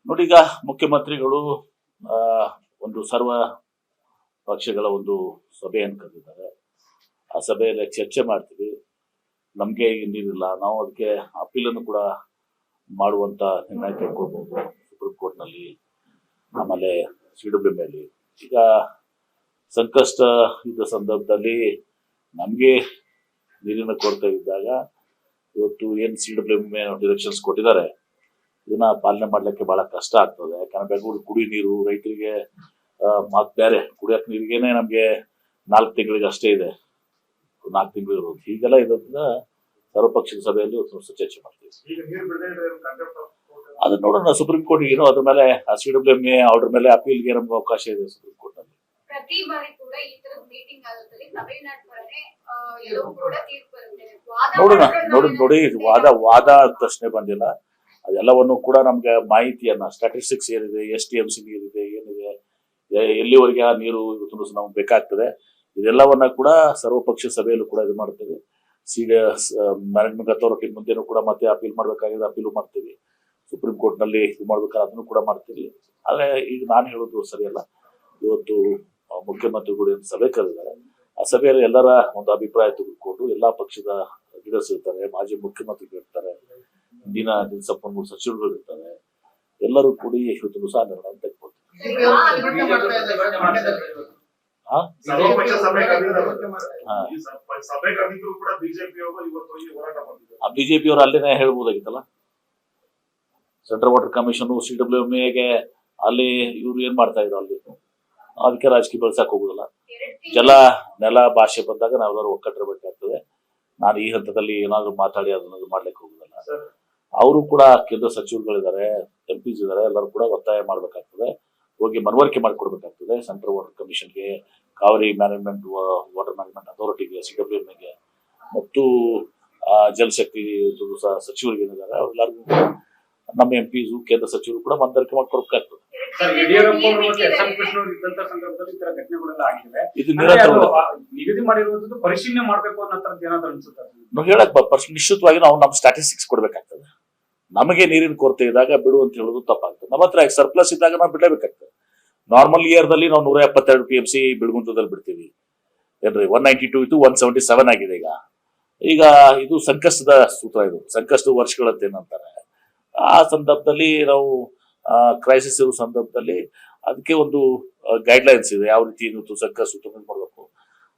ನೋಡಿ, ಈಗ ಮುಖ್ಯಮಂತ್ರಿಗಳು ಒಂದು ಸರ್ವ ಪಕ್ಷಗಳ ಒಂದು ಸಭೆಯನ್ನು ಕರೆದಿದ್ದಾರೆ. ಆ ಸಭೆಯಲ್ಲಿ ಚರ್ಚೆ ಮಾಡ್ತೀವಿ. ನಮಗೆ ಇನ್ನಿಲ್ಲ, ನಾವು ಅದಕ್ಕೆ ಅಪೀಲನ್ನು ಕೂಡ ಮಾಡುವಂತ ನಿರ್ಣಯ ತೆಗೆದುಕೊಳ್ಬಹುದು ಸುಪ್ರೀಂ ಕೋರ್ಟ್ನಲ್ಲಿ, ಆಮೇಲೆ CWM ಅಲ್ಲಿ. ಈಗ ಸಂಕಷ್ಟ ಇದ್ದ ಸಂದರ್ಭದಲ್ಲಿ ನಮಗೆ ನೀರಿನ ಕೊರತೆ ಇದ್ದಾಗ ಇವತ್ತು ಏನು CWM ಡೈರೆಕ್ಷನ್ಸ್ ಕೊಟ್ಟಿದ್ದಾರೆ, ಇದನ್ನ ಪಾಲನೆ ಮಾಡ್ಲಿಕ್ಕೆ ಬಹಳ ಕಷ್ಟ ಆಗ್ತದೆ. ಯಾಕಂದ್ರೆ ಬೆಂಗಳೂರು ಕುಡಿ ನೀರು ರೈತರಿಗೆ ಮಾತ್ ಬೇರೆ, ಕುಡಿಯಕ್ ನೀರಿಗೇನೆ ನಮ್ಗೆ 4 ತಿಂಗಳಿಗೆ ಅಷ್ಟೇ ಇದೆ, 4 ತಿಂಗಳು ಇರೋದು. ಹೀಗೆಲ್ಲ ಇರೋದ್ರಿಂದ ಸರ್ವಪಕ್ಷದ ಸಭೆಯಲ್ಲಿ ಚರ್ಚೆ ಮಾಡ್ತೀವಿ. ಅದನ್ನ ನೋಡೋಣ, ಸುಪ್ರೀಂ ಕೋರ್ಟ್ ಏನೋ ಅದ್ರ ಮೇಲೆ CWM ಆರ್ಡರ್ ಮೇಲೆ ಅಪೀಲ್ಗೆ ನಮ್ಗೆ ಅವಕಾಶ ಇದೆ ಸುಪ್ರೀಂ ಕೋರ್ಟ್ ನಲ್ಲಿ. ಪ್ರತಿ ಬಾರಿ ಕೂಡ ಈ ತರದ ಮೀಟಿಂಗ್ ಆಗೋದ್ರಲ್ಲಿ ತಮಿಳುನಾಡು ಬರನೆ ಎಲ್ಲವೂ ಕೂಡ ತೀರ್ಪು ಬರುತ್ತೆ. ನೋಡಿ ವಾದ ಪ್ರಶ್ನೆ ಬಂದಿಲ್ಲ. ಅದೆಲ್ಲವನ್ನು ಕೂಡ ನಮ್ಗೆ ಮಾಹಿತಿಯನ್ನ, ಸ್ಟಾಟಿಸ್ಟಿಕ್ಸ್ ಏನಿದೆ, STMC ನೀರಿದೆ, ಏನಿದೆ, ಎಲ್ಲಿವರೆಗೆ ಆ ನೀರು ಇವತ್ತು ನಮ್ಗೆ ಬೇಕಾಗ್ತದೆ, ಇದೆಲ್ಲವನ್ನ ಕೂಡ ಸರ್ವಪಕ್ಷ ಸಭೆಯಲ್ಲೂ ಕೂಡ ಇದು ಮಾಡ್ತೇವೆ. ಮ್ಯಾನೇಜ್ಮೆಂಟ್ ಅಥಾರಿಟಿ ಮುಂದೆನೂ ಕೂಡ ಮತ್ತೆ ಅಪೀಲ್ ಮಾಡ್ಬೇಕಾಗಿದೆ, ಅಪೀಲು ಮಾಡ್ತೀವಿ. ಸುಪ್ರೀಂ ಕೋರ್ಟ್ ನಲ್ಲಿ ಇದು ಮಾಡ್ಬೇಕಾದ್ರೆ ಅದನ್ನು ಕೂಡ ಮಾಡ್ತೀವಿ. ಆದ್ರೆ ಈಗ ನಾನು ಹೇಳೋದು ಸರಿಯಲ್ಲ. ಇವತ್ತು ಮುಖ್ಯಮಂತ್ರಿಗಳು ಸಭೆ ಕರೆದಿದ್ದಾರೆ. ಆ ಸಭೆಯಲ್ಲಿ ಎಲ್ಲರ ಒಂದು ಅಭಿಪ್ರಾಯ ತೆಗೆದುಕೊಂಡು ಎಲ್ಲಾ ಪಕ್ಷದ ಲೀಡರ್ಸ್ ಇರ್ತಾರೆ, ಮಾಜಿ ಮುಖ್ಯಮಂತ್ರಿಗಳು ಇರ್ತಾರೆ, ಇಂದಿನ ಸಂಪನ್ಮೂಲ ಸಚಿವರುಗಳು ಇರ್ತಾರೆ, ಎಲ್ಲರೂ ಕೂಡಿ ಇವತ್ತು ಸಹ ನಿರ್ಣಯ ತೆಗೆದುಕೊಳ್ತಾರೆ. ಬಿಜೆಪಿ ಅವರು ಅಲ್ಲಿನೇ ಹೇಳ್ಬೋದಾಗಿತ್ತಲ್ಲ. ಸೆಂಟ್ರಲ್ ವಾಟರ್ ಕಮಿಷನ್ CWM ಗೆ ಅಲ್ಲಿ ಇವ್ರು ಏನ್ ಮಾಡ್ತಾ ಇದ್ರು, ಅಲ್ಲಿ ಅದಕ್ಕೆ ರಾಜಕೀಯ ಬೆಳೆಸಕ್ ಹೋಗುದಿಲ್ಲ. ಜಲ ನೆಲ ಭಾಷೆ ಬಂದಾಗ ನಾವೆಲ್ಲರೂ ಒಕ್ಕಟ್ಟಿರಬೇಕಾಗ್ತದೆ. ನಾನು ಈ ಹಂತದಲ್ಲಿ ಏನಾದ್ರು ಮಾತಾಡಿ ಅದನ್ನ ಮಾಡ್ಲಿಕ್ಕೆ ಹೋಗುದಿಲ್ಲ. ಅವರು ಕೂಡ ಕೇಂದ್ರ ಸಚಿವರುಗಳಿದ್ದಾರೆ, MPs ಇದ್ದಾರೆ, ಎಲ್ಲರೂ ಕೂಡ ಒತ್ತಾಯ ಮಾಡ್ಬೇಕಾಗ್ತದೆ, ಹೋಗಿ ಮನವರಿಕೆ ಮಾಡಿಕೊಡ್ಬೇಕಾಗ್ತದೆ ಸೆಂಟ್ರಲ್ ವಾಟರ್ ಕಮಿಷನ್ಗೆ, ಕಾವೇರಿ ಮ್ಯಾನೇಜ್ಮೆಂಟ್ ವಾಟರ್ ಮ್ಯಾನೇಜ್ಮೆಂಟ್ ಅಥಾರಿಟಿಗೆ, CWM ಗೆ ಮತ್ತು ಜಲಶಕ್ತಿ ಸಚಿವರಿಗೆ ಏನಿದ್ದಾರೆ ಅವರೆಲ್ಲರಿಗೂ ನಮ್ಮ MPs ಕೇಂದ್ರ ಸಚಿವರು ಕೂಡ ಮನವರಿಕೆ ಮಾಡ್ಕೊಡ್ಬೇಕಾಗ್ತದೆ. ಇದು ಪರಿಶೀಲನೆ ಮಾಡಬೇಕು ಅನ್ನೋ ಹೇಳಕ್ ನಿಶ್ಚಿತವಾಗಿ ನಾವು ನಮ್ಮ ಸ್ಟಾಟಿಸ್ಟಿಕ್ಸ್ ಕೊಡ್ಬೇಕಾಗ್ತದೆ. ನಮಗೆ ನೀರಿನ ಕೊರತೆ ಇದ್ದಾಗ ಬಿಡು ಅಂತ ಹೇಳೋದು ತಪ್ಪಾಗ್ತದೆ. ನಮ್ಮ ಹತ್ರ ಸರ್ಪ್ಲಸ್ ಇದ್ದಾಗ ನಾವು ಬಿಡಲೇಬೇಕಾಗ್ತದೆ. ನಾರ್ಮಲ್ ಇಯರ್ ದಲ್ಲಿ ನಾವು 172 TMC ಬಿಡುಗುಂಟದಲ್ಲಿ ಬಿಡ್ತೀವಿ. ಏನ್ರಿ 192 ಇತ್ತು, 177 ಆಗಿದೆ. ಈಗ ಇದು ಸಂಕಷ್ಟದ ಸೂತ್ರ, ಇದು ಸಂಕಷ್ಟದ ವರ್ಷಗಳಂತ ಏನಂತಾರೆ. ಆ ಸಂದರ್ಭದಲ್ಲಿ ನಾವು ಕ್ರೈಸಿಸ್ ಇರೋ ಸಂದರ್ಭದಲ್ಲಿ ಅದಕ್ಕೆ ಒಂದು ಗೈಡ್ಲೈನ್ಸ್ ಇದೆ, ಯಾವ ರೀತಿ ಸಂಕಷ್ಟ ಮಾಡಬೇಕು.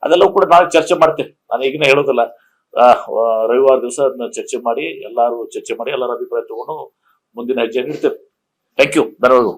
ಅದೆಲ್ಲ ಕೂಡ ನಾಳೆ ಚರ್ಚೆ ಮಾಡ್ತೇವೆ. ನಾನು ಈಗಿನ ಹೇಳೋದಿಲ್ಲ. ರವಿವಾರ ದಿವಸ ಅದನ್ನ ಚರ್ಚೆ ಮಾಡಿ ಎಲ್ಲಾರು ಅಭಿಪ್ರಾಯ ತಗೊಂಡು ಮುಂದಿನ ಹೆಜ್ಜೆ ಇಡ್ತೇವೆ. Thank you. ಧನ್ಯವಾದಗಳು.